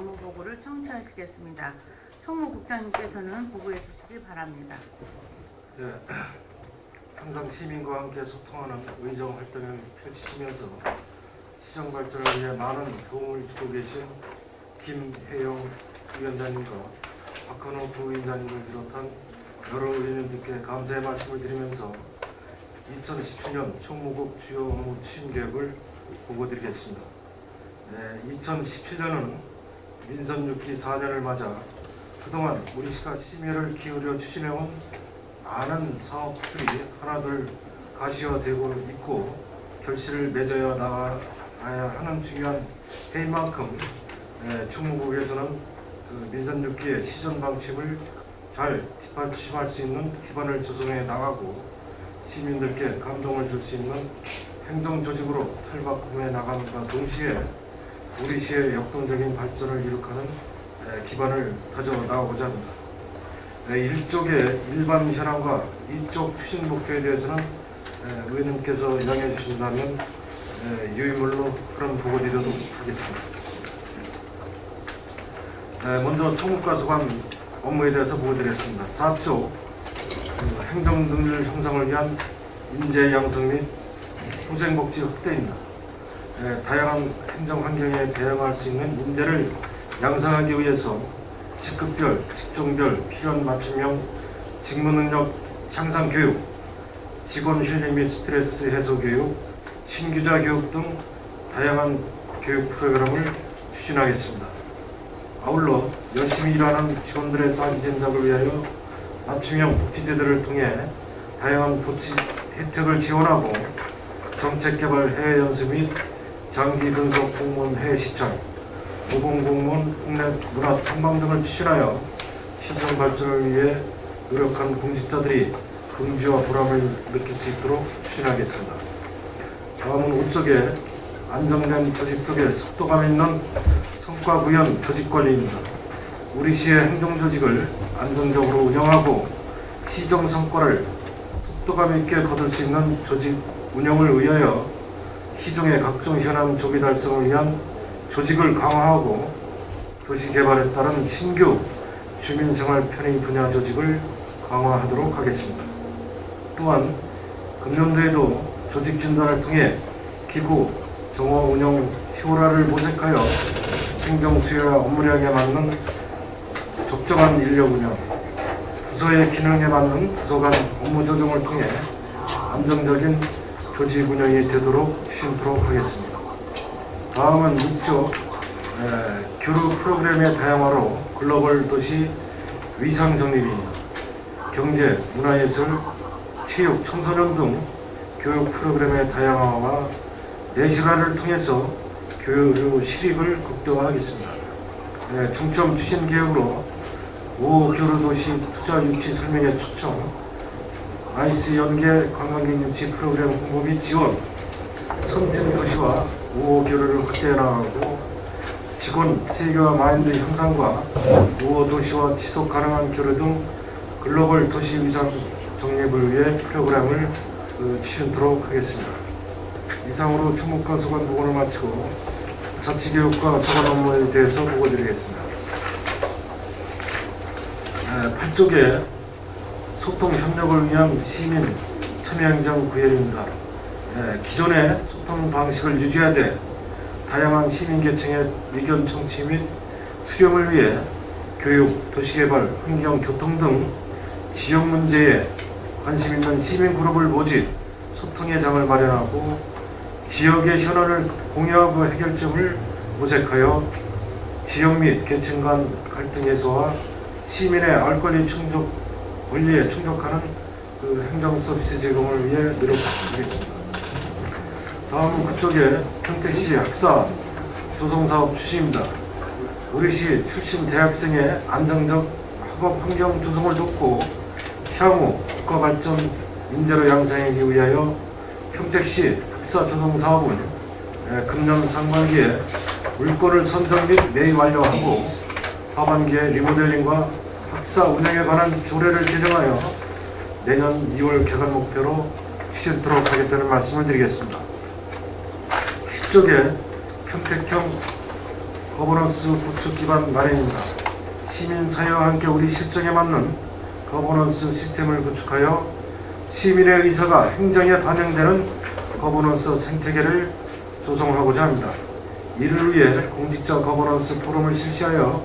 업무 보고를 청취하시겠습니다. 총무국장님께서는 보고해 주시기 바랍니다. 네, 항상 시민과 함께 소통하는 의정 활동을 펼치시면서 시정 발전을 위해 많은 도움을 주고 계신 김혜영 위원장님과 박한호 부위원장님을 비롯한 여러 의원님들께 감사의 말씀을 드리면서 2017년 총무국 주요 업무 추진 계획을 보고드리겠습니다. 2017년은 민선 6기 4년을 맞아 그동안 우리 시가 심혈을 기울여 추진해온 많은 사업들이 하나둘 가시화되고 있고 결실을 맺어야 나가야 하는 중요한 해인 만큼 총무국에서는 그 민선 6기의 시전 방침을 잘 뒷받침할 수 있는 기반을 조성해 나가고 시민들께 감동을 줄 수 있는 행정 조직으로 탈바꿈해 나감과 동시에 우리 시의 역동적인 발전을 이룩하는 기반을 다져 나가고자 합니다. 일쪽의 일반 현황과 이쪽 추진 목표에 대해서는 의원님께서 양해해 주신다면 유의물로 그런 보고 드리도록 하겠습니다. 먼저 총무과 소관 업무에 대해서 보고 드리겠습니다. 4조 행정 능률 형성을 위한 인재 양성 및 후생복지 확대입니다. 다양한 행정 환경에 대응할 수 있는 인재를 양성하기 위해서 직급별, 직종별 필요한 맞춤형 직무 능력 향상 교육, 직원 휴직 및 스트레스 해소 교육, 신규자 교육 등 다양한 교육 프로그램을 추진하겠습니다. 아울러 열심히 일하는 직원들의 사기 전략을 위하여 맞춤형 복지제도를 통해 다양한 복지 혜택을 지원하고 정책개발 해외 연수 및 장기 근속 공무원 해외 시찰, 모범공무원 국내 문화 탐방 등을 추진하여 시정 발전을 위해 노력한 공직자들이 긍지와 보람을 느낄 수 있도록 추진하겠습니다. 다음은 5쪽에 안정된 조직 속에 속도감 있는 성과 구현 조직 관리입니다. 우리 시의 행정 조직을 안정적으로 운영하고 시정 성과를 속도감 있게 거둘 수 있는 조직 운영을 위하여 시정의 각종 현안 조기 달성을 위한 조직을 강화하고 도시 개발에 따른 신규 주민생활 편의 분야 조직을 강화하도록 하겠습니다. 또한 금년도에도 조직 진단을 통해 기구, 정화 운영 효율화를 모색하여 행정 수요와 업무량에 맞는 적정한 인력 운영, 부서의 기능에 맞는 부서 간 업무 조정을 통해 안정적인 조직 운영이 되도록 추진토록 하겠습니다. 다음은 6조 교류 프로그램의 다양화로 글로벌 도시 위상 정립입니다. 경제, 문화예술, 체육, 청소년 등 교육 프로그램의 다양화와 내실화를 통해서 교류 실익을 극대화하겠습니다. 중점 추진 계획으로 5호 교류도시 투자 유치 설명회 초청, 아이스 연계 관광객 유치 프로그램 홍보 및 지원, 선진 도시와 5호 교류를 확대해 나가고 직원 세계화 마인드 향상과 5호 도시와 지속 가능한 교류 등 글로벌 도시 위상 정립을 위해 프로그램을 추진토록 하겠습니다. 이상으로 총무과 소관 보고를 마치고 자치교육과 소관 업무에 대해서 보고드리겠습니다. 8쪽에 소통 협력을 위한 시민 참여행정 구현입니다. 기존의 소통 방식을 유지하되 다양한 시민계층의 의견 청취 및 수렴을 위해 교육, 도시개발, 환경, 교통 등 지역 문제에 관심 있는 시민 그룹을 모집, 소통의 장을 마련하고 지역의 현안을 공유하고 해결점을 모색하여 지역 및 계층 간 갈등 해소와 시민의 알 권리 충족, 권리에 충족하는 행정 서비스 제공을 위해 노력하겠습니다. 다음은 그쪽에 평택시 학사 조성사업 추진입니다. 우리 시 출신 대학생의 안정적 학업 환경 조성을 돕고 향후 국가 발전 인재로 양성하기 위하여 평택시 학사 조성사업은 금년 상반기에 물건을 선정 및 매입 완료하고 하반기에 리모델링과 학사 운영에 관한 조례를 제정하여 내년 2월 개관 목표로 추진토록 하겠다는 말씀을 드리겠습니다. 10쪽에 평택형 거버넌스 구축 기반 마련입니다. 시민사회와 함께 우리 실정에 맞는 거버넌스 시스템을 구축하여 시민의 의사가 행정에 반영되는 거버넌스 생태계를 조성하고자 합니다. 이를 위해 공직자 거버넌스 포럼을 실시하여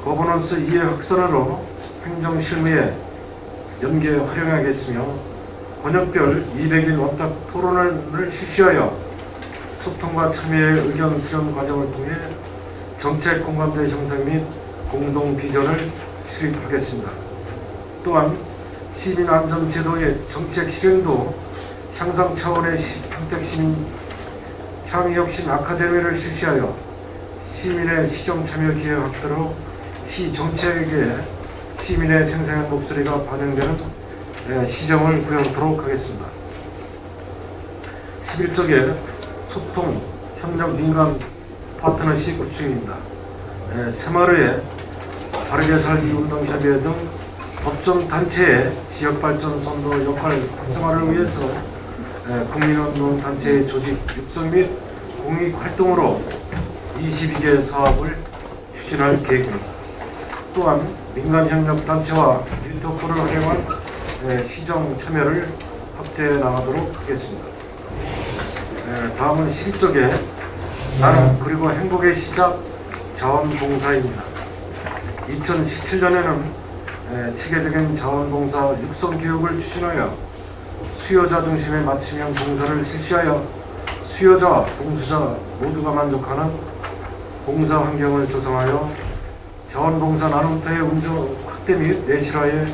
거버넌스 이해 확산으로 행정 실무에 연계 활용하겠으며 권역별 200일 원탁 토론을 실시하여 소통과 참여의 의견 수렴 과정을 통해 정책 공감대 형성 및 공동 비전을 수립하겠습니다. 또한 시민 안전 제도의 정책 실행도 향상 차원의 평택시민 창의혁신 아카데미를 실시하여 시민의 시정 참여 기회 확대로 시 정책에 시민의 생생한 목소리가 반영되는 시정을 구현하도록 하겠습니다. 11쪽에 소통, 협력, 민간 파트너십 구축입니다. 새마을의 바르게 살기 운동협의회 등 법정 단체의 지역 발전 선도 역할 활성화를 위해서 국민운동 단체의 조직 육성 및 공익 활동으로 22개 사업을 추진할 계획입니다. 또한 민간협력단체와 유토프를 활용한 시정 참여를 확대해 나가도록 하겠습니다. 다음은 12쪽에 나눔 그리고 행복의 시작 자원봉사입니다. 2017년에는 체계적인 자원봉사 육성 교육을 추진하여 수요자 중심의 맞춤형 봉사를 실시하여 수요자와 봉수자 모두가 만족하는 봉사 환경을 조성하여 자원봉사 나눔터의 운조 확대 및 내실화에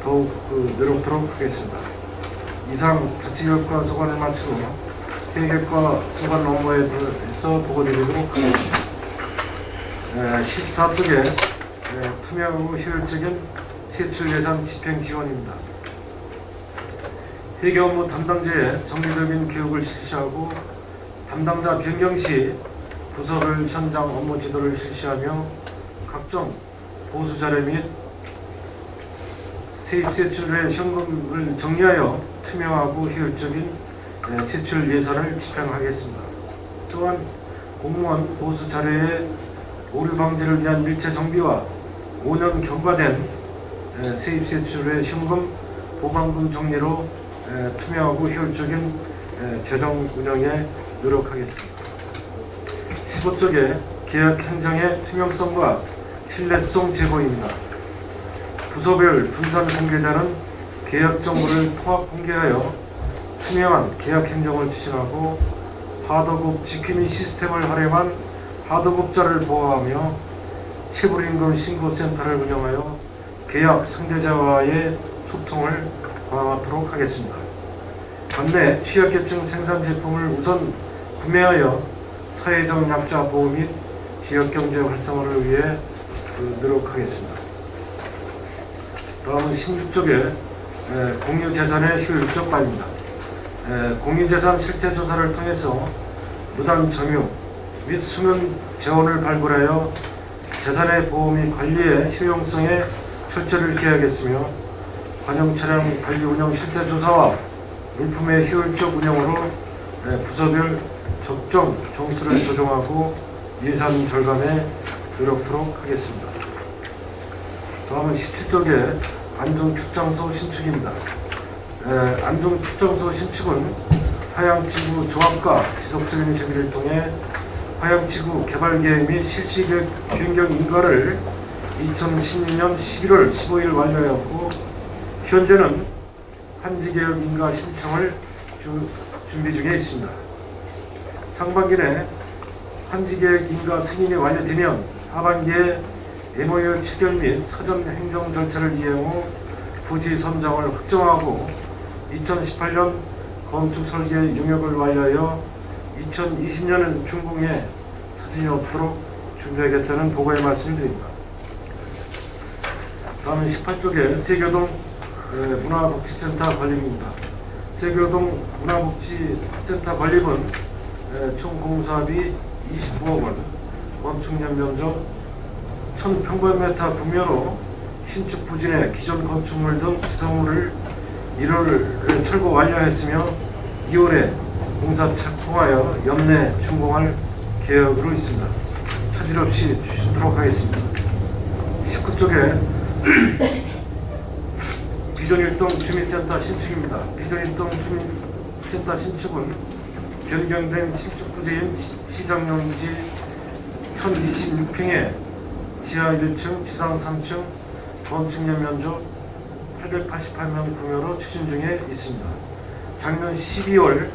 더욱 노력하도록 하겠습니다. 이상 자치교육과 소관을 마치고 계획과 소관 업무에 대해서 보고드리도록 하겠습니다. 14쪽에 투명하고 효율적인 세출 예산 집행 지원입니다. 회계 업무 담당자의 정기적인 교육을 실시하고 담당자 변경 시 부서별 현장 업무 지도를 실시하며 각종 보수 자료 및 세입 세출의 현금을 정리하여 투명하고 효율적인 세출 예산을 집행하겠습니다. 또한 공무원 보수 자료의 오류 방지를 위한 밀체 정비와 5년 경과된 세입 세출의 현금 보관금 정리로 투명하고 효율적인 재정 운영에 노력하겠습니다. 15쪽에 계약 행정의 투명성과 신뢰성 제고입니다. 부서별 분산 공개자는 계약 정보를 통합 공개하여 투명한 계약 행정을 추진하고 하도급 지킴이 시스템을 활용한 하도급자를 보호하며 체불임금 신고센터를 운영하여 계약 상대자와의 소통을 강화하도록 하겠습니다. 반대 취약계층 생산 제품을 우선 구매하여 사회적 약자 보호 및 지역경제 활성화를 위해 노력하겠습니다. 다음은 16쪽에 공유재산의 효율적 관리입니다. 공유재산 실태조사를 통해서 무단 점유 및 수면 재원을 발굴하여 재산의 보호 및 관리의 효용성에 철저를 기하겠으며 관용 차량 관리 운영 실태조사와 물품의 효율적 운영으로 부서별 적정 종수를 조정하고 예산 절감에 노력하도록 하겠습니다. 다음은 17쪽에 안전축장소 신축입니다. 안전축장소 신축은 화양지구 조합과 지속적인 재개를 통해 화양지구 개발계획 및 실시계획 변경 인가를 2016년 11월 15일 완료하였고 현재는 한지개혁 인가 신청을 준비 중에 있습니다. 상반기 내 한지개혁 인가 승인이 완료되면 하반기에 MOU 체결 및 사전 행정 절차를 이행 후 부지 선정을 확정하고 2018년 건축 설계 용역을 완료하여 2020년은 준공에 사진이 없도록 준비하겠다는 보고의 말씀드립니다. 다음은 18쪽에 세교동 문화복지센터 건립입니다. 세교동 문화복지센터 건립은 총 공사비 29억 원, 건축년 면적 1000평방미터 구면으로 신축 부진의 기존 건축물 등 지성물을 1월 철거 완료했으며 2월에 공사 착공하여 연내 준공할 계획으로 있습니다. 차질 없이 주시도록 하겠습니다. 19쪽에 비전일동 주민센터 신축입니다. 비전일동 주민센터 신축은 변경된 신축 부지인 시장용지 1026평에 지하 1층, 지상 3층, 건축 연면적 888명 구매로 추진 중에 있습니다. 작년 12월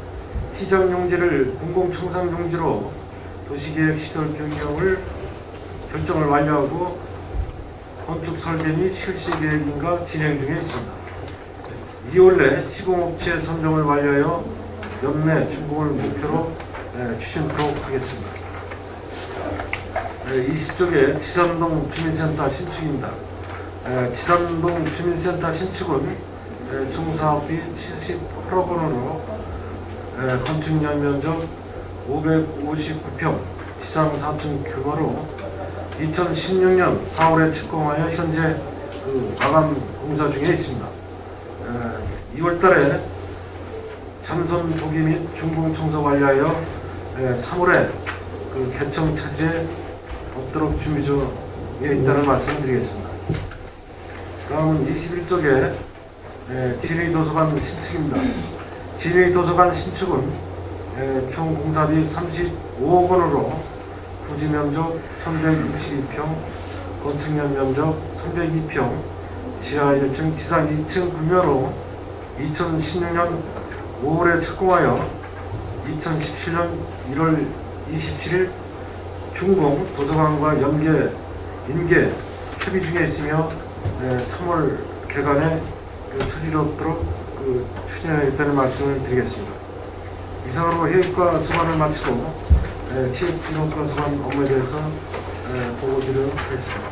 시장용지를 공공청산용지로 도시계획시설 변경을 결정을 완료하고 건축 설계 및 실시 계획인가 진행 중에 있습니다. 2월 내 시공업체 선정을 완료하여 연내 준공을 목표로 추진하도록 하겠습니다. 20쪽에 지산동 주민센터 신축입니다. 지산동 주민센터 신축은 총사업비 78억 원으로 건축 연면적 559평, 지상 4층 규모로 2016년 4월에 착공하여 현재 마감 공사 중에 있습니다. 2월달에 참선 도기 및 준공 청소 완료하여 3월에 개청 차지에 없도록 준비 중에 있다는 말씀을 드리겠습니다. 다음은 21쪽에 진의도서관 신축입니다. 진의도서관 신축은 총 공사비 35억 원으로 부지 면적 1162평, 건축 연면적 302평, 지하 1층, 지상 2층 구매로 2016년 5월에 착공하여 2017년 1월 27일 준공 도서관과 연계, 인계 협의 중에 있으며 3월 개관에 차질 없도록 추진하겠다는 말씀을 드리겠습니다. 이상으로 해외과 수반을 마치고 체육진흥과 수반 업무에 대해서 보고드리도록 하겠습니다.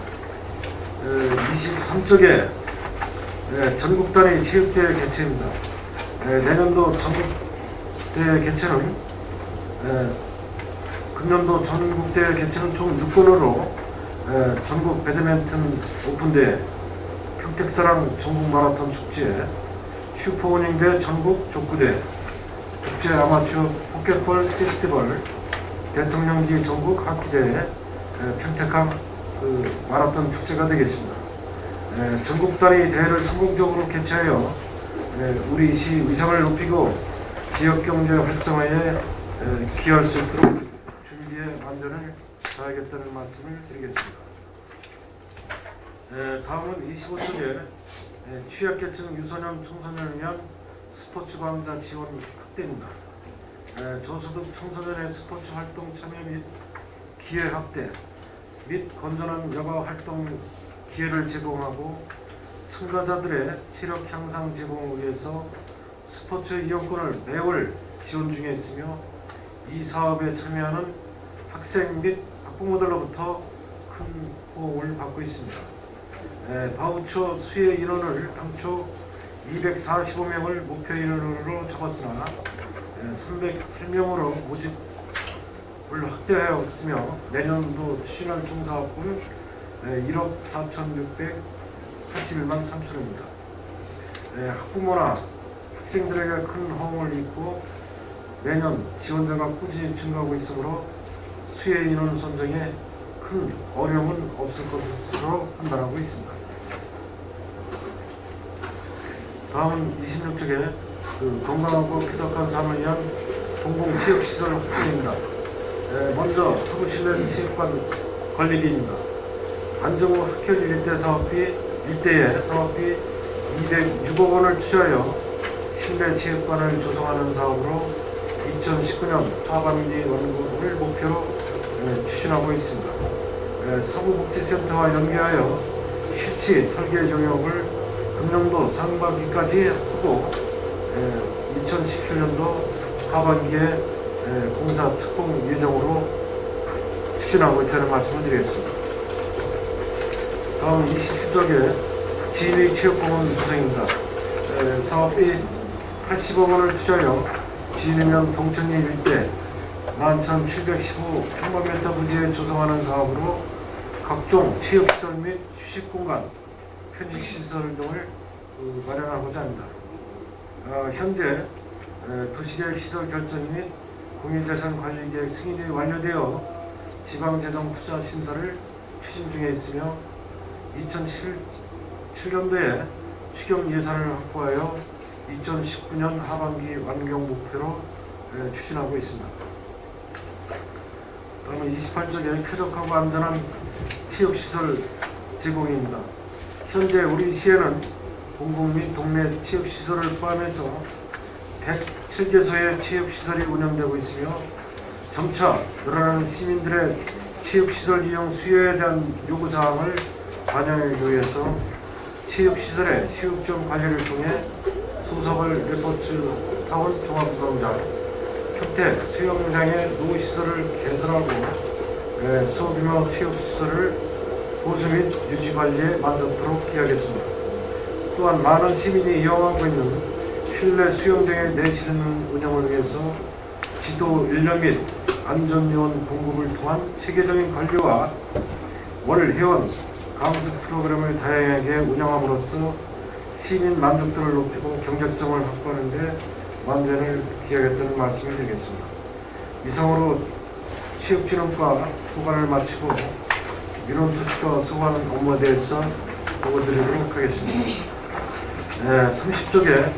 23쪽에 전국 단위 체육대회 개최입니다. 내년도 전국대회 개최는 금년도 전국대회 개최는 총 6번으로 전국 배드민턴 오픈대회, 평택사랑 전국 마라톤 축제, 슈퍼우닝배 전국 족구대회, 국제 아마추어 포켓볼 페스티벌, 대통령기 전국 하키대회, 평택항 마라톤 축제가 되겠습니다. 전국 단위 대회를 성공적으로 개최하여 우리 시 위상을 높이고 지역경제 활성화에 기여할 수 있도록 준비에 만전을 다하겠다는 말씀을 드리겠습니다. 다음은 25쪽에 취약계층 유소년 청소년을 위한 스포츠 강좌 지원 확대입니다. 저소득 청소년의 스포츠 활동 참여 및 기회 확대 및 건전한 여가 활동 기회를 제공하고 참가자들의 체력 향상 제공을 위해서 스포츠 이용권을 매월 지원 중에 있으며 이 사업에 참여하는 학생 및 학부모들로부터 큰 호응을 받고 있습니다. 바우처 수혜 인원을 당초 245명을 목표 인원으로 잡았으나 308명으로 모집을 확대하였으며 내년도 추진할 총사업은 1억 4,681만 3천원입니다. 학부모나 학생들에게 큰 호응을 입고 매년 지원자가 꾸준히 증가하고 있으므로 수혜 인원 선정에 큰 어려움은 없을 것으로 판단하고 있습니다. 다음은 26쪽에 건강하고 쾌적한 삶을 위한 공공체육시설 확충입니다. 먼저 서구실내 체육관 건립입니다. 안정호 학교 일대의 사업비 206억 원을 투자하여 실내 체육관을 조성하는 사업으로 2019년 하반기 완공을 목표로 추진하고 있습니다. 서구복지센터와 연계하여 실시 설계 용역을 금년도 상반기까지 하고 2017년도 하반기에 공사 착공 예정으로 추진하고 있다는 말씀을 드리겠습니다. 다음 27쪽에 진의체육공원 구성입니다. 사업비 80억 원을 투자하여 진의면 동천리 일대 11,715평방미터 부지에 조성하는 사업으로 각종 체육시설 및 휴식공간, 편식시설 등을 마련하고자 합니다. 현재 도시계획시설 결정 및 공유재산 관리계획 승인이 완료되어 지방재정투자심사를 추진 중에 있으며 2007년도에 추경 예산을 확보하여 2019년 하반기 완공 목표로 추진하고 있습니다. 다음은 28쪽에 쾌적하고 안전한 체육시설 제공입니다. 현재 우리 시에는 공공 및 동네 체육시설을 포함해서 107개소의 체육시설이 운영되고 있으며 점차 늘어나는 시민들의 체육시설 이용 수요에 대한 요구사항을 반영하기 위해서 체육시설의 효율적 관리를 통해 소서벌 레포츠 타운 종합운동장, 평택 수영장의 노후시설을 개선하고 소규모 체육시설을 보수 및 유지 관리에 만족도록 기하겠습니다. 또한 많은 시민이 이용하고 있는 실내 수영장의 내실능 운영을 위해서 지도 인력 및 안전요원 공급을 통한 체계적인 관리와 월 회원 강습 프로그램을 다양하게 운영함으로써 시민 만족도를 높이고 경제성을 확보하는 데 만전을 기하겠다는 말씀을 드리겠습니다. 이상으로 체육진흥과 소관을 마치고 민원투치과 소관 업무에 대해서 보고드리도록 하겠습니다. 30쪽에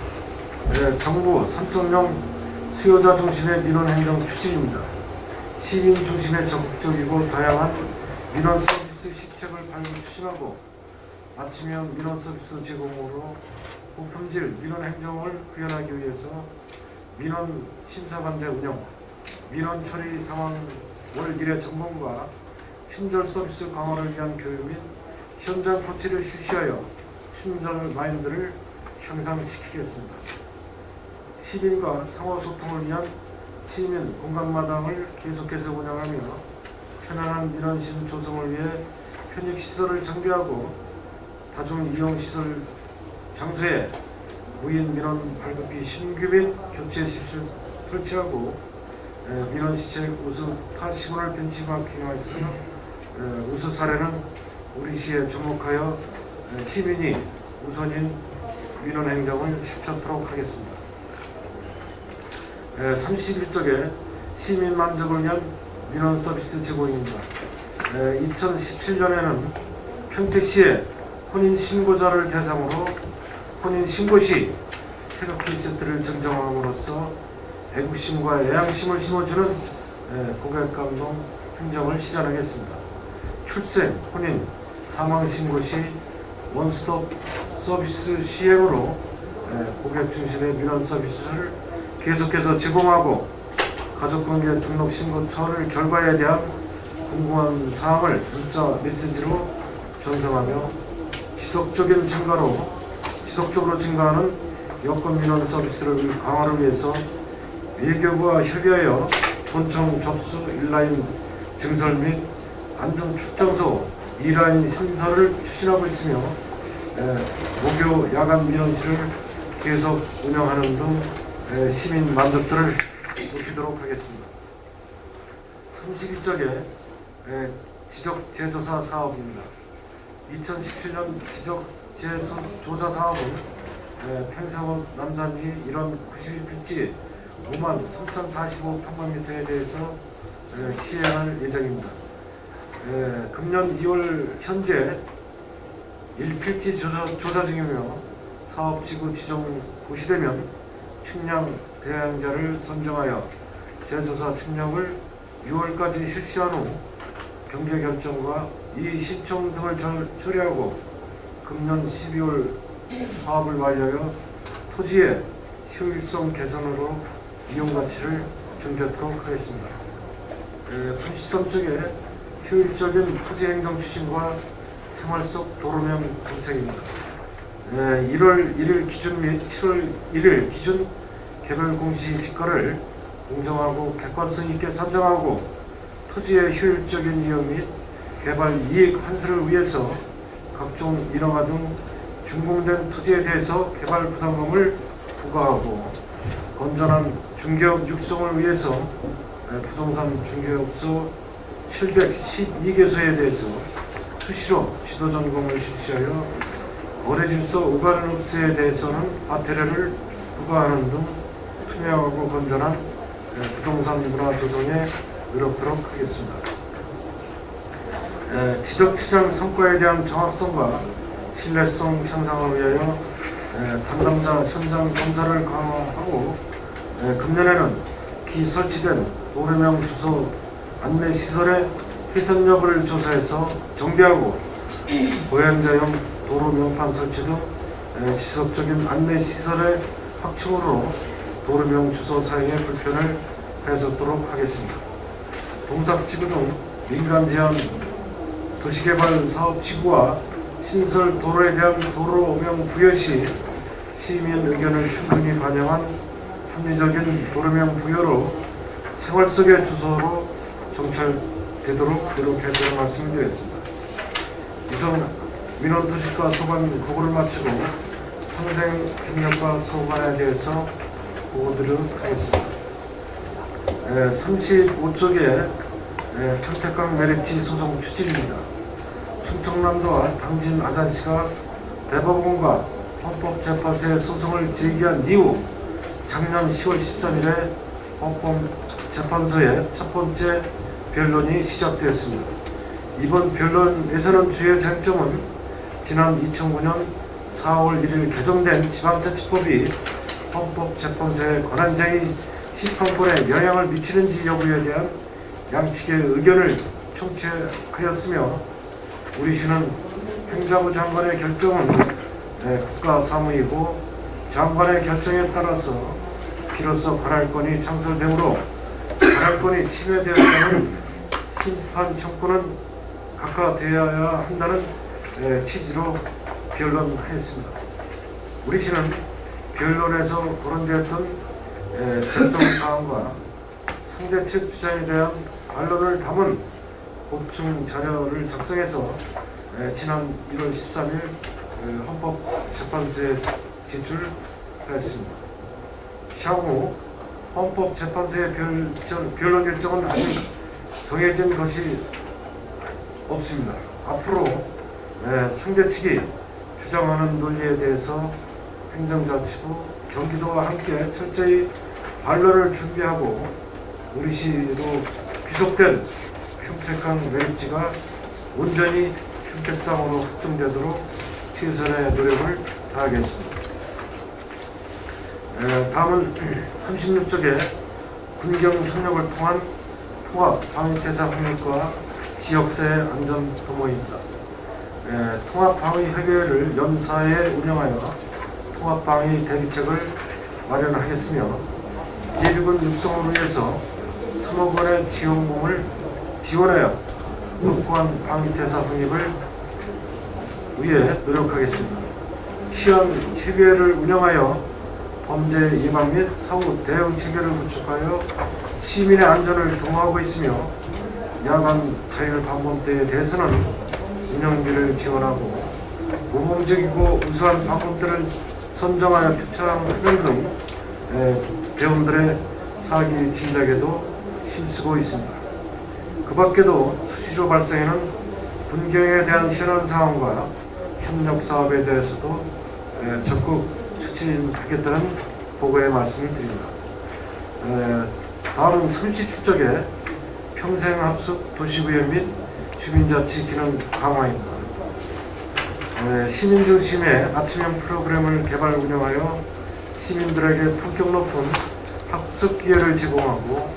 정부 3.0 수요자 중심의 민원행정 추진입니다. 시민 중심의 적극적이고 다양한 민원 서비스 시책을 발굴 추진하고 맞춤형 민원 서비스 제공으로 고품질 민원 행정을 구현하기 위해서 민원 심사관제 운영, 민원 처리 상황 월 1회 점검과 친절 서비스 강화를 위한 교육 및 현장 코치를 실시하여 친절 마인드를 향상시키겠습니다. 시민과 상호소통을 위한 시민 공간마당을 계속해서 운영하며 편안한 민원심 조성을 위해 편익시설을 정비하고 다중이용시설 장소에 무인 민원 발급비 신규 및 교체 시설 설치하고 민원시책 우수 타시군을 벤치마킹해서 우수 사례는 우리 시에 접목하여 시민이 우선인 민원 행정을 실천토록 하겠습니다. 31쪽에 시민 만족을 위한 민원 서비스 제공입니다. 2017년에는 평택시에 혼인신고자를 대상으로 혼인신고 시 태극기 세트를 증정함으로써 애국심과 애양심을 심어주는 고객감동 행정을 실현하겠습니다. 출생, 혼인, 사망신고 시 원스톱 서비스 시행으로 고객 중심의 민원 서비스를 계속해서 제공하고 가족관계 등록신고처를 결과에 대한 궁금한 사항을 문자 메시지로 전송하며 지속적으로 증가하는 여권 민원 서비스를 강화를 위해서 외교부와 협의하여 본청 접수 1라인 증설 및 안전 출장소 2라인 신설을 추진하고 있으며 목요 야간 민원실을 계속 운영하는 등 시민 만족도를 높이도록 하겠습니다. 31쪽에 지적재조사 사업입니다. 2017년 지적재조사 사업은 평상원 남산리 1원 91필지 53,045평방미터에 대해서 시행할 예정입니다. 금년 2월 현재 1필지 조사 중이며 사업지구 지정 고시되면 측량 대행자를 선정하여 재조사 측량을 6월까지 실시한 후 경계 결정과 이의 신청 등을 처리하고 금년 12월 사업을 완료하여 토지의 효율성 개선으로 이용 가치를 증대토록 하겠습니다. 30점쪽에 효율적인 토지 행정 추진과 생활 속 도로명 정책입니다. 1월 1일 기준 및 7월 1일 기준 개별 공시 시가를 공정하고 객관성 있게 산정하고 토지의 효율적인 이용 및 개발 이익 환수를 위해서 각종 인허가 등 준공된 토지에 대해서 개발 부담금을 부과하고 건전한 중개업 육성을 위해서 부동산 중개업소 712개소에 대해서 수시로 지도 점검을 실시하여 거래질서 오가는 업체에 대해서는 과태료를 부과하는 등 투명하고 건전한 부동산 문화 조성에 노력하도록 하겠습니다. 지적 성과에 대한 정확성과 신뢰성 향상을 위하여 담당자 현장 검사를 강화하고 금년에는 기설치된 도로명 주소 안내 시설의 훼손 여부를 조사해서 정비하고 보행자용 도로 명판 설치 등 지속적인 안내 시설의 확충으로 도로명 주소 사용의 불편을 해소토록 하겠습니다. 동삭지구 등 민간 제한 도시개발 사업지구와 신설 도로에 대한 도로명 부여 시 시민 의견을 충분히 반영한 합리적인 도로명 부여로 생활 속의 주소로 정착되도록 노력하도록 말씀드렸습니다. 이상 민원도시과 소관 보고를 마치고 상생 협력과 소관에 대해서 보고드리도록 하겠습니다. 35쪽의 평택강 매립지 소송 추진입니다. 충청남도와 당진 아산시가 대법원과 헌법재판소에 소송을 제기한 이후 작년 10월 13일에 헌법재판소의 첫 번째 변론이 시작되었습니다. 이번 변론에서는 주요 쟁점은 지난 2009년 4월 1일 개정된 지방자치법이 헌법재판소의 권한쟁의 심판권에 영향을 미치는지 여부에 대한 양측의 의견을 청취하였으며 우리 시는 행자부 장관의 결정은 국가사무이고 장관의 결정에 따라서 비로소 관할권이 창설되므로 관할권이 침해되었다는 심판 청구는 각하되어야 한다는 취지로 변론하였습니다. 우리 시는 변론에서 거론되었던 쟁점사항과 상대측 주장에 대한 반론을 담은 보충 자료를 작성해서 지난 1월 13일 헌법재판소에 제출하였습니다. 향후 헌법재판소의 변론 결정은 아직 정해진 것이 없습니다. 앞으로 상대측이 주장하는 논리에 대해서 행정자치부, 경기도와 함께 철저히 반론을 준비하고 우리 시로 귀속된 평택강 매립지가 온전히 평택당으로 확정되도록 최선의 노력을 다하겠습니다. 다음은 36쪽의 군경 협력을 통한 통합 방위태세 확립과 지역사회 안전 도모입니다. 통합 방위 협의회를 연사에 운영하여 통합 방위 대비책을 마련하겠으며 제1군 육성을 위해서 3억 원의 지원금을 지원하여 확고한 방위태세 확립을 위해 노력하겠습니다. 치안 체계를 운영하여 범죄 예방 및 사후 대응 체계를 구축하여 시민의 안전을 도모하고 있으며 야간 자율 방범대에 대해서는 운영비를 지원하고 모범적이고 우수한 방범대를 선정하여 표창하는 등 대원들의 사기 진작에도 힘쓰고 있습니다. 그 밖에도 수시로 발생하는 군경에 대한 현안 상황과 협력 사업에 대해서도 적극 추진하겠다는 보고의 말씀을 드립니다. 다음은 37쪽에 평생합숙 도시구현 및 주민자치 기능 강화입니다. 시민 중심의 맞춤형 프로그램을 개발 운영하여 시민들에게 품격 높은 학습 기회를 제공하고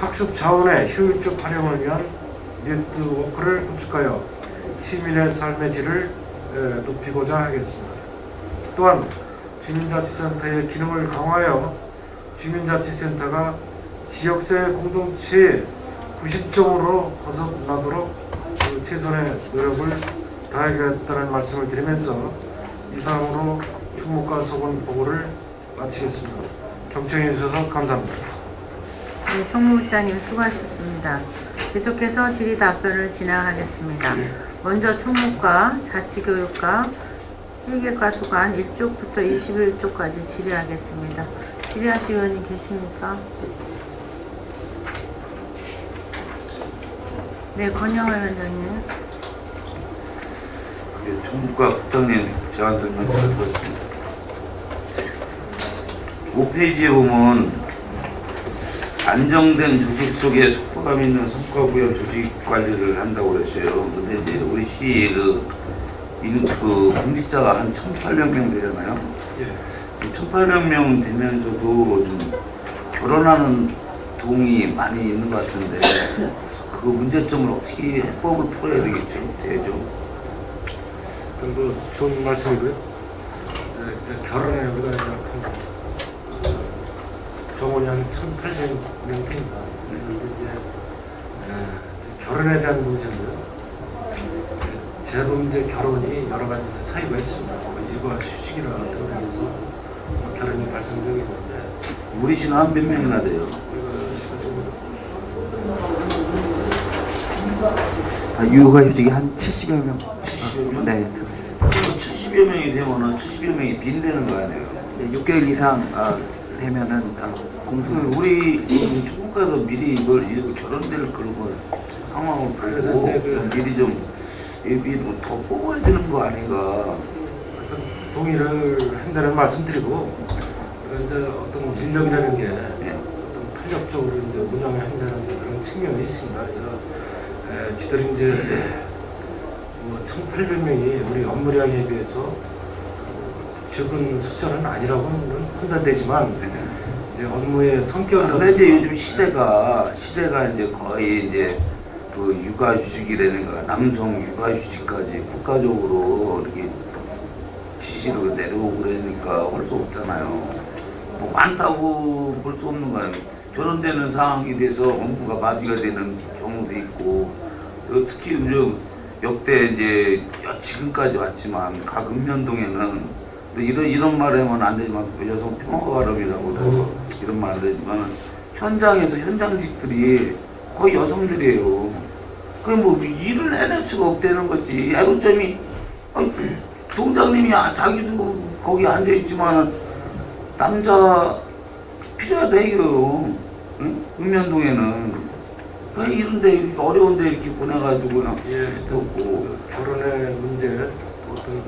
학습 자원의 효율적 활용을 위한 네트워크를 구축하여 시민의 삶의 질을 높이고자 하겠습니다. 또한 주민자치센터의 기능을 강화하여 주민자치센터가 지역사회 공동체의 구심점으로 벗어나도록 최선의 노력을 다하겠다는 말씀을 드리면서 이상으로 충무과 소관 보고를 마치겠습니다. 경청해 주셔서 감사합니다. 네, 총무부장님 수고하셨습니다. 계속해서 질의 답변을 진행하겠습니다. 먼저 총무과, 자치교육과, 회계과 소관 1쪽부터 21쪽까지 질의하겠습니다. 질의하실 의원님 계십니까? 네, 권영월 위원장님. 총무과 국장님 제안들만 드리겠습니다. 5페이지에 보면 안정된 조직 속의 긴박감 있는 성과부여 조직 관리를 한다고 그랬어요. 근데 이제 우리 시 그 공직자가 한 1,800명 되잖아요. 예. 1,800명 되면서도 좀 결혼하는 동이 많이 있는 것 같은데 그 문제점을 어떻게 해법을 풀어야 되겠죠? 되죠. 그 좋은 말씀이고요. 결혼에 우리가 정원이 한 1,800명 됩니다. 그런데 이제 결혼에 대한 문제인데요. 제도 문제 결혼이 여러 가지 사유가 있습니다. 일과 휴식이나 등등해서 결혼이 발생되고 있는데 우리 시는 한 몇 명이나 돼요? 육아휴직이 한 70여 명. 70여 명? 네. 70여 명이 되면은 70여 명이 빈대는 거 아니에요? 6개월 이상 되면은 우리 총무과에서 미리 이걸 결혼될 그런 걸 상황을 그래서 보고 이제 미리 좀 예비로 더 뽑아야 되는 거 아닌가? 동의를 한다는 말씀드리고 그런데 어떤 인력이라는 게 어떤 탄력적으로 이제 운영을 한다는 그런 측면이 있습니다. 그래서 지들이 이제 1,800명이 우리 업무량에 비해서 적은 숫자는 아니라고는 판단되지만 이제 업무의 성격을 근데 이제 요즘 시대가 이제 거의 이제 그 육아휴직이라는 거 남성 육아휴직까지 국가적으로 이렇게 지시로 내려오고 그러니까 할 수 없잖아요. 뭐 많다고 볼 수 없는 거예요. 결혼되는 상황이 돼서 업무가 마비가 되는 경우도 있고 특히 이제 역대 이제 지금까지 왔지만 각 읍면동에는 이런 말 하면 안 되지만 여성 평화가럽이라고도 이런 말 안 되지만 현장에서 현장직들이 거의 여성들이에요. 그럼 뭐 일을 해낼 수가 없다는 거지. 애로점이 동장님이 자기도 거기 앉아 있지만 남자 필요하다 이거요. 응? 읍면동에는 왜 이런데 어려운데 이렇게 보내가지고 그냥 없고 결혼의 문제 어떤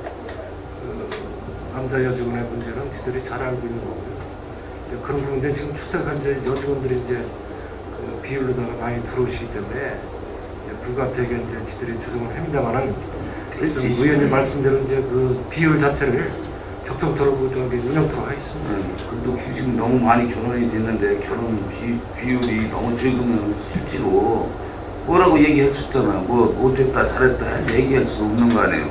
남자 여직원의 문제는 지들이 잘 알고 있는 거고요. 그런 부분인데 지금 추세가 이제 여직원들이 이제 비율로다가 많이 들어오시기 때문에 불가피하게 이제 지들이 조정을 합니다만은 의원님 말씀대로 이제 그 비율 자체를 적정토록 운영토록 하겠습니다. 그래도 지금 너무 많이 결혼이 됐는데 결혼 비율이 너무 적으면 실제로 뭐라고 얘기했었잖아요. 뭐 못했다 잘했다 얘기할 수 없는 거 아니에요.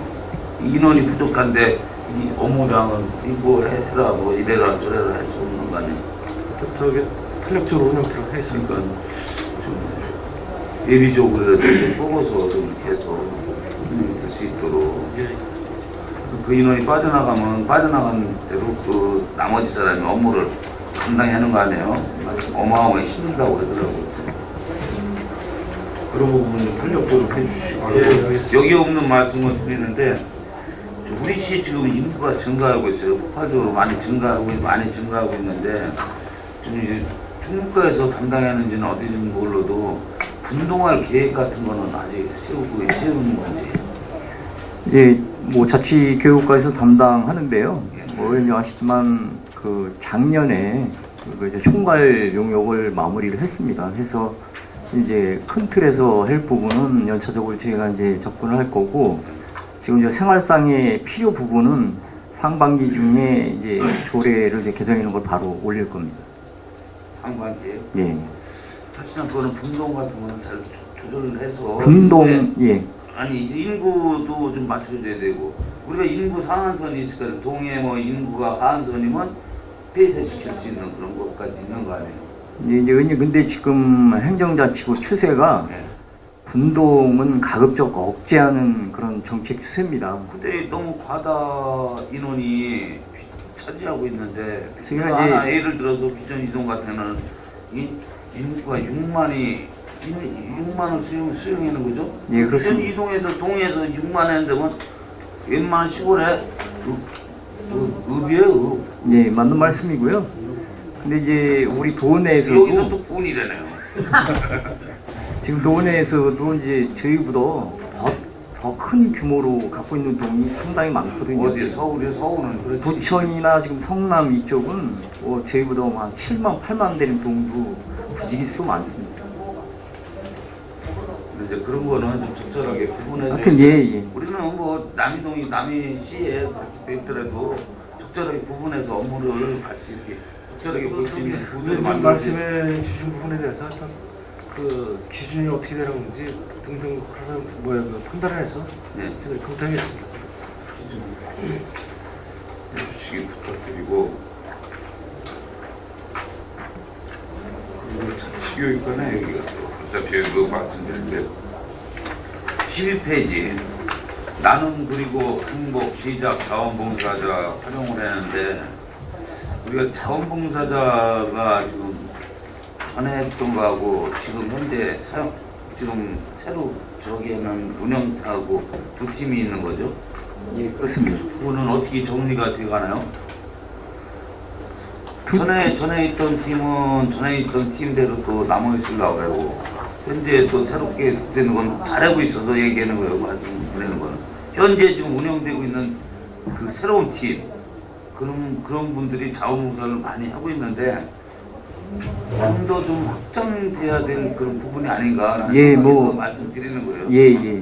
인원이 부족한데 이 업무량은 이거 해라 뭐 이래라 저래라 할 수 없는 거 아니에요. 저게 탄력적으로 운영토록 하겠습니다. 그러니까 좀 예비적으로 좀 뽑아서 좀 이렇게 해서 될 수 있도록 그 인원이 빠져나가면 빠져나간 대로 그 나머지 사람이 업무를 감당해야 하는 거 아니에요? 어마어마하게 힘들다고 그러더라고요. 그런 부분을 탄력적으로 해주시고 여기 없는 말씀을 드리는데 우리 시 지금 인구가 증가하고 있어요. 폭발적으로 많이 증가하고 있는데 지금 이제 총무과에서 담당하는지는 어디든 몰라도 분동할 계획 같은 거는 아직 세우는 건지. 이제 뭐 자치교육과에서 담당하는데요. 뭐 아시지만 그 작년에 그 이제 총괄 용역을 마무리를 했습니다. 그래서 이제 큰 틀에서 할 부분은 연차적으로 저희가 이제 접근을 할 거고 지금 이제 생활상의 필요 부분은 상반기 중에 이제 조례를 이제 개정하는 걸 바로 올릴 겁니다. 상반기에요? 예. 사실상 그거는 분동 같은 거는 잘 조절을 해서 분동 예. 아니 인구도 좀 맞춰줘야 되고 우리가 인구 상한선이 있으니까 동해 뭐 인구가 하한선이면 폐쇄시킬 수 있는 그런 것까지 있는 거 아니에요? 이제 근데 지금 행정자치부 추세가 네. 분동은 가급적 억제하는 그런 정책 추세입니다. 근데 너무 과다 인원이 차지하고 있는데 지금 하나 예를 들어서 비전 이동 같은 경우는 인구가 6만을 수용하는 거죠? 예, 그렇습니다. 비전 이동에서 동해에서 6만 했는데 웬만한 시골에 읍이에요. 예, 맞는 말씀이고요. 근데 이제 우리 여기서 도내에서도 또 꾼이래네요. 지금 도내에서도 이제 저희보다 더 큰 규모로 갖고 있는 동이 상당히 많거든요. 어디 서울은 그렇지. 부천이나 지금 성남 이쪽은 뭐 저희보다 한 7만, 8만 되는 동도 부지기수 많습니다. 이제 그런 거는 좀 적절하게 구분해서 하여튼 예. 우리는 뭐 남이동이 남이시에 그렇게 돼 있더라도 적절하게 구분해서 업무를 같이 이렇게 적절하게 볼 수 있는 구조를 만들어서 말씀해 주신 부분에 대해서 어떤 그 기준이 어떻게 되는 건지 등등 하는 그 판단을 해서 네. 저희들이 검토하겠습니다. 해주시기 부탁드리고 그리고 자치교육관에 여기가 어차피 그 말씀드린데 12페이지 나눔 그리고 행복 시작 자원봉사자 활용을 했는데 우리가 자원봉사자가 지금 전에 했던 거하고 지금 현재 지금 새로 저기에는 운영하고 두 팀이 있는 거죠? 예, 그렇습니다. 그거는 어떻게 정리가 돼가나요? 전에 있던 팀대로 또 남아있으려고 하고 현재 또 새롭게 되는 건 잘하고 있어서 얘기하는 거예요. 말씀드리는 거는 현재 지금 운영되고 있는 그 새로운 팀 그런 분들이 자원봉사를 많이 하고 있는데 좀 더 좀 확장돼야 될 그런 부분이 아닌가라는 예, 생각에서 뭐 말씀드리는 거예요. 예.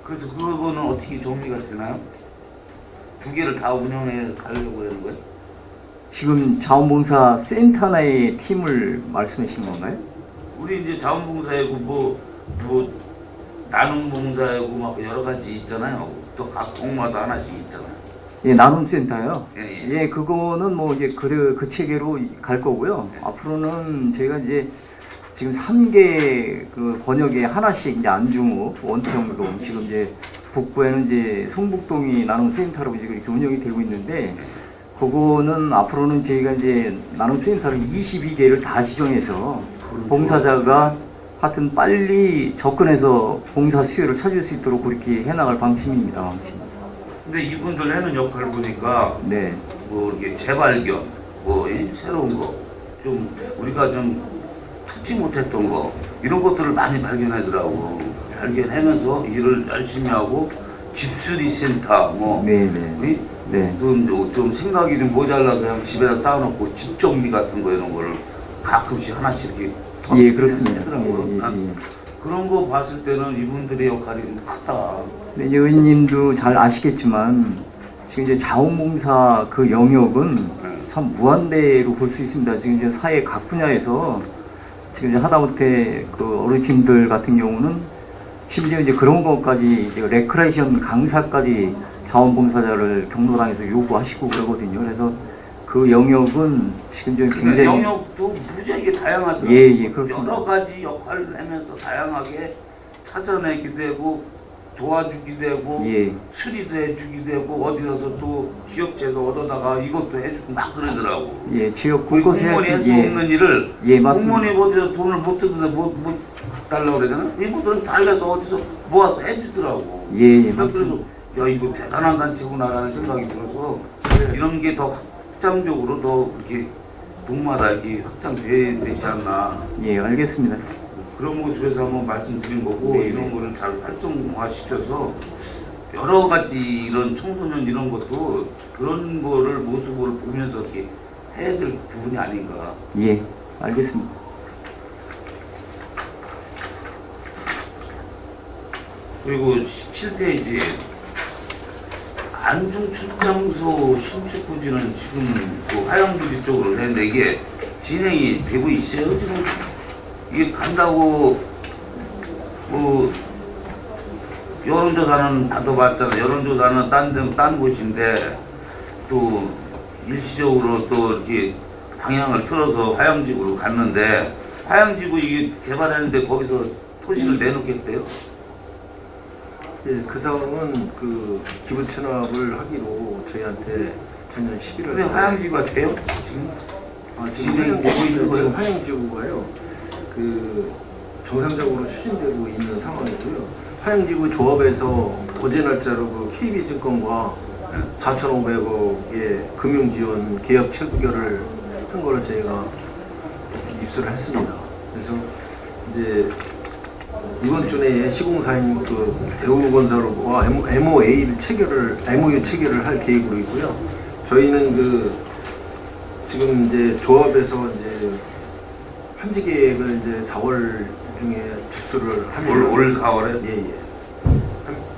그래서 그거는 어떻게 정리가 되나요? 두 개를 다 운영해 가려고 하는 거예요? 지금 자원봉사 센터 내의 팀을 말씀하신 건가요? 우리 이제 자원봉사이고 뭐 나눔봉사이고 막 여러 가지 있잖아요. 또 각 동마다 하나씩 있잖아요. 예, 나눔센터요. 예. 예, 그거는 뭐 이제 그 체계로 갈 거고요. 앞으로는 저희가 이제 지금 3개 그 번역에 하나씩 이제 안중호, 원평동, 지금 이제 북부에는 이제 송북동이 나눔센터로 지금 이렇게 운영이 되고 있는데, 그거는 앞으로는 저희가 이제 나눔센터를 22개를 다 지정해서 봉사자가 하여튼 빨리 접근해서 봉사 수요를 찾을 수 있도록 그렇게 해나갈 방침입니다. 근데 이분들 하는 역할을 보니까 네. 뭐 이렇게 재발견, 뭐 새로운 거, 좀 우리가 좀 찾지 못했던 거 이런 것들을 많이 발견하더라고. 발견하면서 일을 열심히 하고 집수리 센터 뭐 네네. 네. 좀 생각이 좀 모자라서 그냥 집에다 쌓아놓고 집 정리 같은 거 이런 거를 가끔씩 하나씩 이렇게 예, 그렇습니다. 하더라고요. 난 그런 거 봤을 때는 이분들의 역할이 좀 크다. 네, 이제 의원님도 잘 아시겠지만 지금 이제 자원봉사 그 영역은 참 무한대로 볼 수 있습니다. 지금 이제 사회 각 분야에서 지금 이제 하다못해 그 어르신들 같은 경우는 심지어 이제 그런 것까지 이제 레크레이션 강사까지 자원봉사자를 경로당에서 요구하시고 그러거든요. 그래서 그 영역은 지금 좀 굉장히 영역도 무지하게 다양하더라고요. 예, 그렇습니다. 여러 가지 역할을 하면서 다양하게 찾아내기도 되고 도와주기도 되고 예. 수리도 해주기도 되고 어디 가서 또 기업체에서 얻어다가 이것도 해주고 막 그러더라고. 예, 지역 우리 곳곳에 공무원이 할 수 예. 없는 일을 예, 맞습니다. 공무원이 어디서 돈을 못 쓰는데 못 달라고 그러잖아. 이분들은 달려서 어디서 모아서 해주더라고. 예, 그래서 야 이거 대단한 단체구나라는 생각이 들어서 이런 게 더 확장적으로 더 이렇게 동마다 이렇게 확장돼야 되지 않나. 예, 알겠습니다. 그런 모습에서 한번 말씀드린 거고 네, 이런 네. 거를 잘 활성화시켜서 여러 가지 이런 청소년 이런 것도 그런 거를 모습을 보면서 이렇게 해야 될 부분이 아닌가. 예, 알겠습니다. 그리고 17페이지 안중 출장소 신축 부지는 지금 그 화양부지 쪽으로 했는데 이게 진행이 되고 있어요. 지금 이게 간다고 뭐 여론조사는 받아봤잖아. 여론조사는 딴 곳인데 또 일시적으로 또 이렇게 방향을 틀어서 화양지구로 갔는데 화양지구 이게 개발하는데 거기서 토지를 내놓겠대요. 예, 그 상황은 그 기부 체납을 하기로 저희한테 작년 11월에 근데 화양지구가 돼요? 지금? 지금 진행되고 있는 거예요? 화양지구가요. 그 정상적으로 추진되고 있는 상황이고요. 화양지구 조합에서 어제 날짜로 그 KB증권과 4,500억의 금융지원 계약 체결을 한 거를 저희가 입수를 했습니다. 그래서 이제 이번 주 내에 시공사인 그 대우건설과 MOU 체결을 할 계획으로 있고요. 저희는 그 지금 이제 조합에서 이제 판지 계획을 이제 4월 중에 접수를 하면 올 4월에 예예.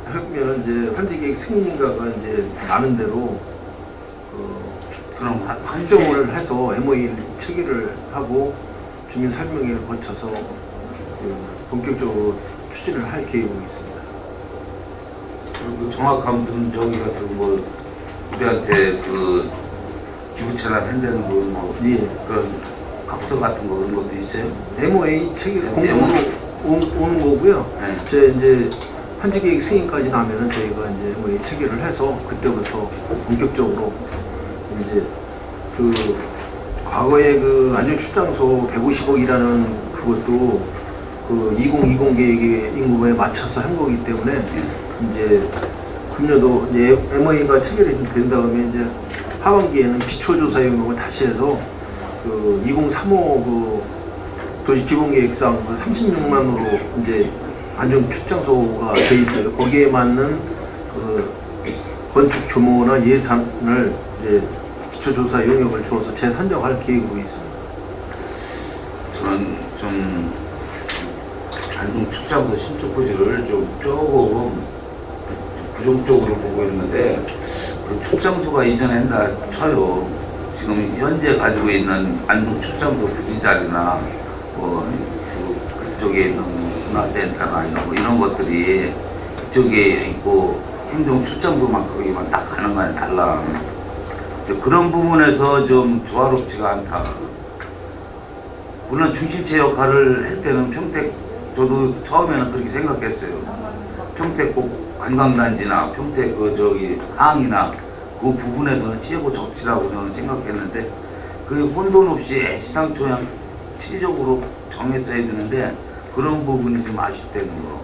하면 이제 환지계획 승인인가가 이제 나는 대로 그럼 한정을 해서 MOE 체계를 하고 주민 설명회를 거쳐서 본격적으로 추진을 할 계획이 있습니다. 그리고 정확한 무슨 저기 같은 뭐 우리한테 그 기부채납 한다는 거뭐 예. 그런 각서 같은 거 그런 것도 있어요? MOA 체계를 네, 공부로 오는 거고요. 네. 제 이제 환지계획 승인까지 나면은 저희가 이제 MOA 체계를 해서 그때부터 본격적으로 이제 그 과거에 그 안전출장소 150억이라는 그것도 그 2020 계획의 인구에 맞춰서 한 거기 때문에 이제 금년도 이제 MOA가 체결이 된 다음에 이제 하반기에는 기초조사 용역을 다시 해서 그 2035 그 도시기본계획상 그 36만으로 이제 안전출장소가 돼 있어요. 거기에 맞는 그 건축 규모나 예산을 이제 기초조사 용역을 주어서 재산정할 계획으로 있습니다. 저는 좀 안동 출장소 신축 부지를 좀 조금 부정적으로 보고 있는데 그 출장소가 이전한다 쳐요. 지금 현재 가지고 있는 안동 출장소 부지 자리나 그쪽에 있는 문화센터나 이런 것들이 이쪽에 있고 행정 출장소만 거기만 딱 가는 거는 달라. 그런 부분에서 좀 조화롭지가 않다. 물론 중심체 역할을 할 때는 평택, 저도 처음에는 그렇게 생각했어요. 평택 꼭 관광단지나 평택 항이나 그 부분에서는 최고 적지라고 저는 생각했는데 그 혼돈 없이 애시당초냥 체적으로 정했어야 되는데 그런 부분이 좀 아쉽다는 거.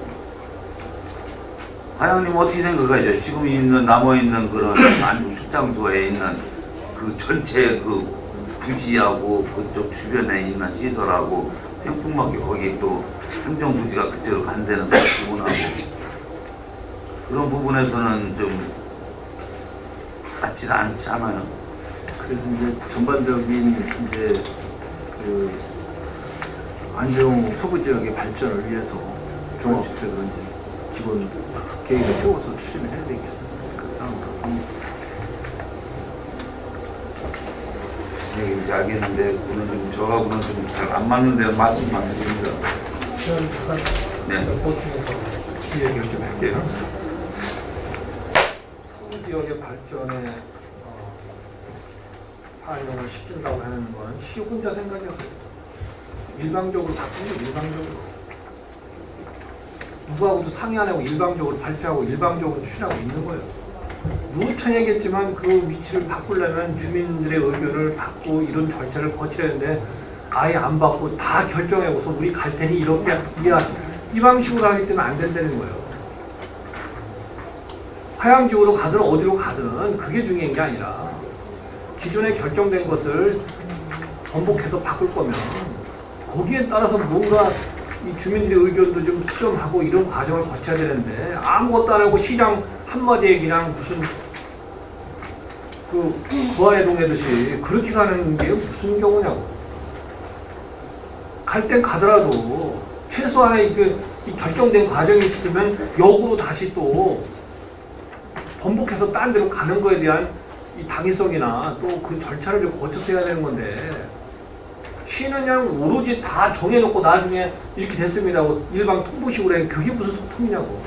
하양님 어떻게 생각하죠? 지금 남아있는 그런 안동 출장소에 있는 그 전체 그 부지하고 그쪽 주변에 있는 시설하고 횡풍막이 거기 또 행정부지가 그쪽으로 간다는 그 부분하고 그런 부분에서는 좀 맞지 않지 않아요? 그래서 이제 전반적인 이제 그 안동 서부 지역의 발전을 위해서 종합주택을 이제 기본 계획을 세워서 추진을 해야 되겠습니다. 그 상황으로 합니다. 네, 이제 알겠는데 그거는 좀 저하고는 좀 잘 안 맞는 데는 말씀만 해주십니다. 네. 보충해서 얘기를 좀 할게요. 서부 지역의 발전에 사용을 시킨다고 하는 건 시 혼자 생각이었어요. 일방적으로 바꾸는 일방적으로 누구하고도 상의 안 하고 일방적으로 발표하고 일방적으로 추진하고 있는 거예요. 누구천이겠지만 그 위치를 바꾸려면 주민들의 의견을 받고 이런 절차를 거쳐야 하는데 아예 안 받고 다 결정해서 우리 갈 테니 이렇게 이 방식으로 하기 때문에 안 된다는 거예요. 하향지구로 가든 어디로 가든 그게 중요한 게 아니라 기존에 결정된 것을 번복해서 바꿀 거면 거기에 따라서 뭔가 이 주민들의 의견도 좀 수렴하고 이런 과정을 거쳐야 되는데 아무것도 안 하고 시장 한마디에 그냥 무슨 그 부안의 동네듯이 그렇게 가는 게 무슨 경우냐고. 갈 땐 가더라도 최소한의 이 결정된 과정이 있으면 역으로 다시 또 번복해서 딴 데로 가는 거에 대한 이 당위성이나 또 그 절차를 좀 거쳐서 해야 되는 건데 시는 그냥 오로지 다 정해놓고 나중에 이렇게 됐습니다 하고 일방 통보식으로 해. 그게 무슨 소통이냐고.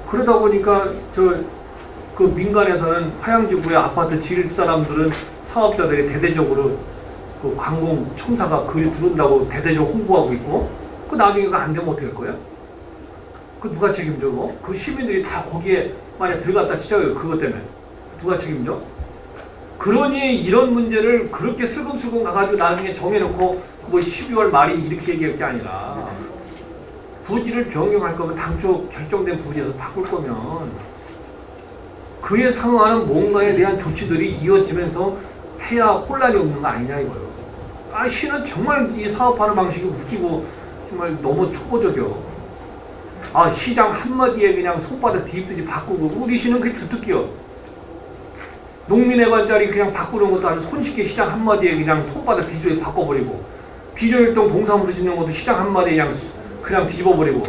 그러다 보니까 그 민간에서는 하양지구의 아파트 지을 사람들은 사업자들이 대대적으로 그 관공 청사가 글 들어온다고 대대적으로 홍보하고 있고 그 나중에 그거 안 되면 어떻게 할 거야? 그 누가 책임져? 그 시민들이 다 거기에 만약 들어갔다 치자고요. 그것 때문에 누가 책임져? 그러니 이런 문제를 그렇게 슬금슬금 가가지고 나중에 정해놓고 뭐 12월 말이 이렇게 얘기할 게 아니라 부지를 변경할 거면 당초 결정된 부지에서 바꿀 거면 그에 상응하는 뭔가에 대한 조치들이 이어지면서 해야 혼란이 없는 거 아니냐 이거요. 아, 시는 정말 이 사업하는 방식이 웃기고 정말 너무 초보적이요. 아, 시장 한마디에 그냥 손바닥 뒤집듯이 바꾸고 우리 시는 그게 주특기요. 농민회관짜리 그냥 바꾸는 것도 아주 손쉽게 시장 한마디에 그냥 손바닥 뒤집어 바꿔버리고, 비료일동 동사무소 짓는 것도 시장 한마디에 그냥 뒤집어버리고,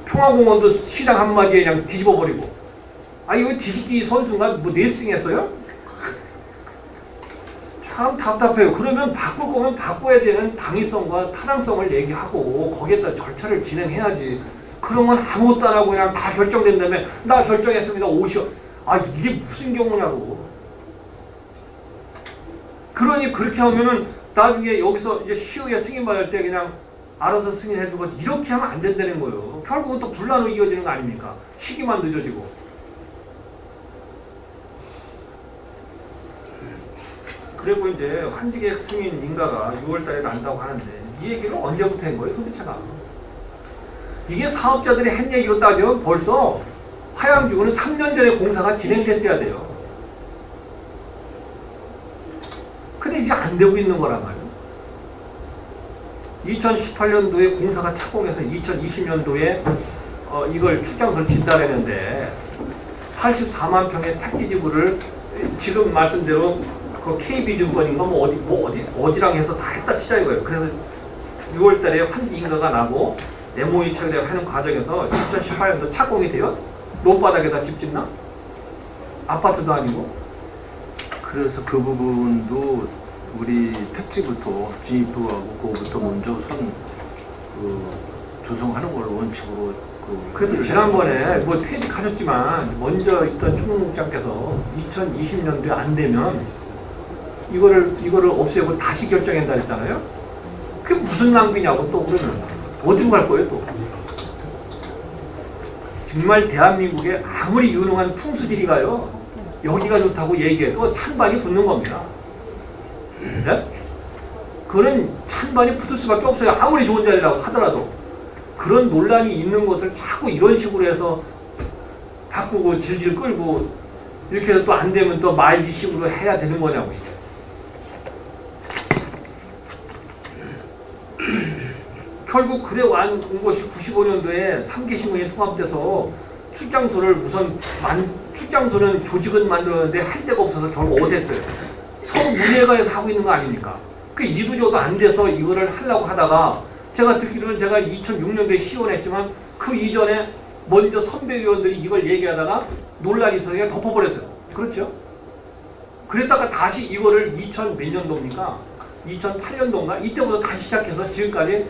평화공원도 시장 한마디에 그냥 뒤집어버리고. 아, 이거 뒤집기 선수가 뭐 레슬링 했어요? 참 답답해요. 그러면 바꿀 거면 바꿔야 되는 당위성과 타당성을 얘기하고 거기에다 절차를 진행해야지. 그러면 아무것도 안 하고 그냥 다 결정된 다음에 나 결정했습니다. 오시오. 아, 이게 무슨 경우냐고. 그러니 그렇게 하면은 나중에 여기서 이제 시의회 승인받을 때 그냥 알아서 승인해주고 이렇게 하면 안 된다는 거예요. 결국은 또 분란으로 이어지는 거 아닙니까? 시기만 늦어지고. 그리고 이제 환지계획 승인 인가가 6월 달에 난다고 하는데 이 얘기를 언제부터 한 거예요 도대체가? 이게 사업자들이 한 얘기로 따지면 벌써 화양지구는 3년 전에 공사가 진행됐어야 돼요. 근데 이제 안 되고 있는 거란 말이에요. 2018년도에 공사가 착공해서 2020년도에 이걸 출장소를 진단했는데 84만 평의 택지 지구를 지금 말씀대로 그 KB증권인가 어디랑 해서 다 했다 치자 이거예요. 그래서 6월 달에 환지 인가가 나고 네모이 처리를 하는 과정에서 2018년도 착공이 돼요? 논바닥에다 집 짓나? 아파트도 아니고. 그래서 그 부분도 우리 택지부터 진입부하고 그거부터 먼저 조성하는 걸로 원칙으로 그래서 지난번에 뭐 퇴직하셨지만 먼저 있던 총무국장께서 2020년도에 안 되면 이거를 없애고 다시 결정한다 했잖아요. 그게 무슨 낭비냐고 또 그러면 어디로 갈 거예요 또. 정말 대한민국에 아무리 유능한 풍수지리가요 여기가 좋다고 얘기해도 찬반이 붙는 겁니다. 네? 그런 찬반이 붙을 수밖에 없어요. 아무리 좋은 자리라고 하더라도. 그런 논란이 있는 것을 자꾸 이런 식으로 해서 바꾸고 질질 끌고 이렇게 해서 또 안 되면 또 말지식으로 해야 되는 거냐고 이제. 결국 그래 온 것이 95년도에 3기 신문이 통합돼서 출장소를 출장소는 조직은 만들었는데 할 데가 없어서 결국 어색했어요. 서로 문예가에서 하고 있는 거 아닙니까? 그 이도저도 안 돼서 이거를 하려고 하다가 제가 듣기로는 제가 2006년도에 시원했지만 그 이전에 먼저 선배 의원들이 이걸 얘기하다가 논란이 있어서 그냥 덮어버렸어요. 그렇죠? 그랬다가 다시 이거를 2000 몇 년도입니까? 2008년도인가? 이때부터 다시 시작해서 지금까지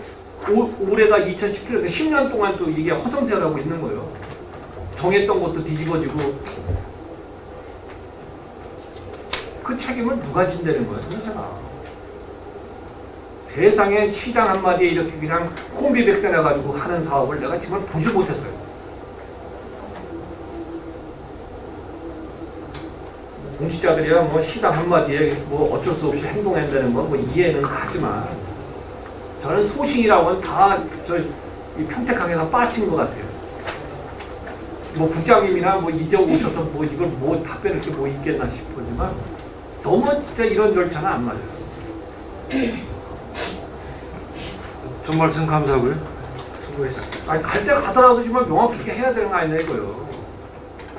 올해가 2017년인데 10년 동안 또 이게 허송세를 하고 있는 거예요. 정했던 것도 뒤집어지고. 그 책임을 누가 진다는 거예요, 도대체가. 세상에 시장 한마디에 이렇게 그냥 혼비백산해가지고 하는 사업을 내가 정말 보지 못했어요. 공시자들이야 뭐 시장 한마디에 뭐 어쩔 수 없이 행동한다는 거 뭐 이해는 하지만 저는 소신이라고는 다 이 평택항에서 빠진 것 같아요. 뭐 국장님이나 뭐 이제 오셔서 뭐 이걸 뭐 답변을 이렇게 뭐 있겠나 싶지만 너무 진짜 이런 절차는 안 맞아요. 전 말씀 감사하고요. 수고했습니다. 아니 갈 때 가더라도 정말 명확하게 해야 되는 거 아니냐 이거요.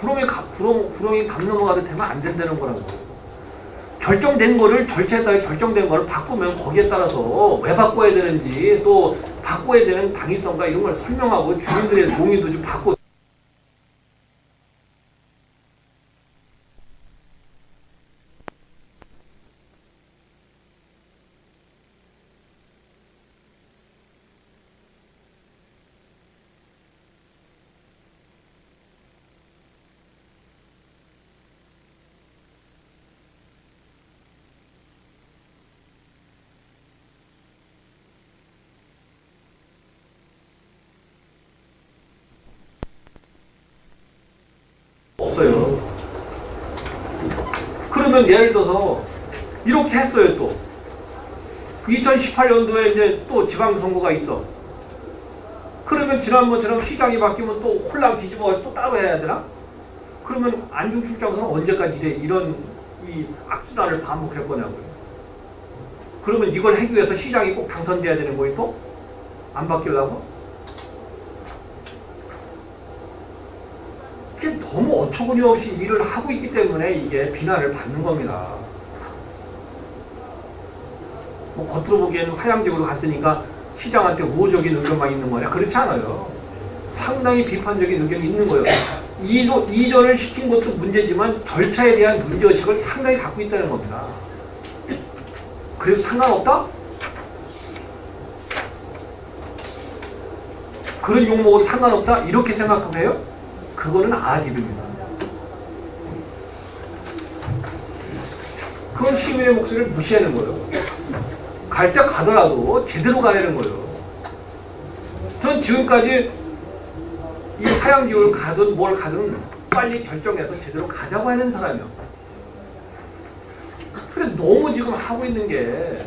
구렁이 담 넘어가도 되면 안 된다는 거라고. 결정된 거를 절차에 따라 결정된 거를 바꾸면 거기에 따라서 왜 바꿔야 되는지 또 바꿔야 되는 당위성과 이런 걸 설명하고 주민들의 동의도 좀 받고. 없어요. 그러면 예를 들어서 이렇게 했어요 또. 2018년도에 이제 또 지방선거가 있어. 그러면 지난번처럼 시장이 바뀌면 또 홀랑 뒤집어가지고 또 따로 해야 되나? 그러면 안중출장소는 언제까지 이제 이런 이 악순환을 반복할 거냐고요. 그러면 이걸 하기 위해서 시장이 꼭 당선돼야 되는 거예요 또? 안 바뀌려고? 그게 너무 너무 어처구니 없이 일을 하고 있기 때문에 이게 비난을 받는 겁니다. 뭐 겉으로 보기에는 화양직으로 갔으니까 시장한테 우호적인 의견만 있는 거냐? 그렇지 않아요. 상당히 비판적인 의견이 있는 거예요. 이전을 시킨 것도 문제지만 절차에 대한 문제의식을 상당히 갖고 있다는 겁니다. 그래서 상관없다? 그런 욕먹어도 상관없다? 이렇게 생각하면 해요? 그거는 아집입니다. 그건 시민의 목소리를 무시하는 거예요. 갈 때 가더라도 제대로 가려는 거예요. 전 지금까지 이 하향지구를 가든 뭘 가든 빨리 결정해서 제대로 가자고 하는 사람이요. 근데 너무 지금 하고 있는 게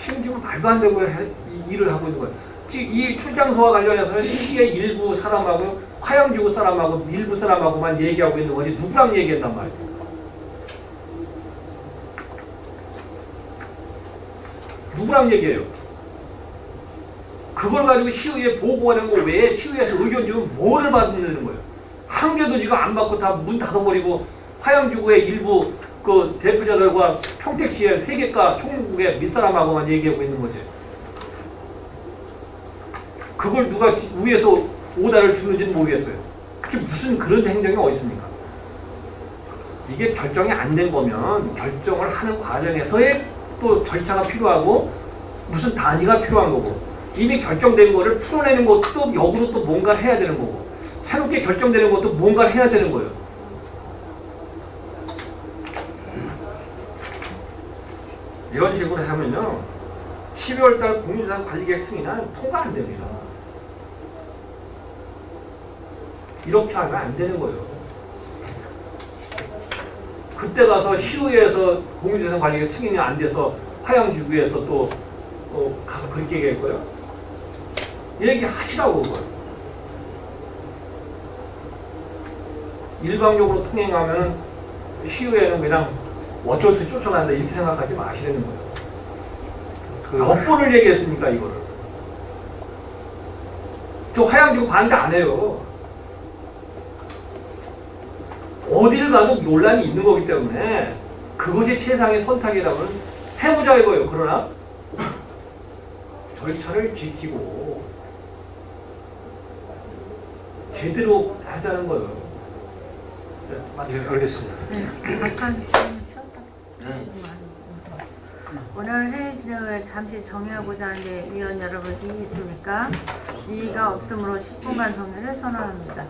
지금 말도 안 되고 일을 하고 있는 거예요. 지금 이 출장소와 관련해서는 시의 일부 사람하고 화양지구 사람하고 일부 사람하고만 얘기하고 있는 거지 누구랑 얘기했단 말이에요. 누구랑 얘기해요? 그걸 가지고 시의회에 보고하는 거 외에 시의회에서 의견 주면 뭐를 받는 거예요? 한 개도 지금 안 받고 다 문 닫아버리고 화양지구의 일부 그 대표자들과 평택시의 회계과 총무국의 밑사람하고만 얘기하고 있는 거지. 그걸 누가 위에서 오다를 주는지는 모르겠어요. 그게 무슨 그런 행정이 어디 있습니까? 이게 결정이 안 된 거면 결정을 하는 과정에서의 또 절차가 필요하고 무슨 단위가 필요한 거고 이미 결정된 거를 풀어내는 것도 역으로 또 뭔가를 해야 되는 거고 새롭게 결정되는 것도 뭔가를 해야 되는 거예요. 이런 식으로 하면요 12월달 공유자산 관리계획 승인은 통과 안 됩니다. 이렇게 하면 안 되는 거예요. 그때 가서 시의회에서 공유재산 관리계획 승인이 안 돼서 화양지구에서 또 가서 그렇게 얘기할 거예요. 얘기하시라고 그걸. 일방적으로 통행하면 시의회는 그냥 어쩔 수 없이 쫓아간다 이렇게 생각하지 마시라는 거예요. 몇 번을 얘기했습니까 이거를. 저 화양지구 반대 안 해요. 어디를 가도 논란이 있는 거기 때문에 그것이 최상의 선택이라면 해보자 이거예요. 그러나 절차를 지키고 제대로 하자는 거예요. 네, 알겠습니다. 네, 잠깐 좀 쉬었다. 오늘 회의 진행을 잠시 정의하고자 하는데 위원 여러분 이의 있습니까? 이의가 없으므로 10분간 정의를 선언합니다.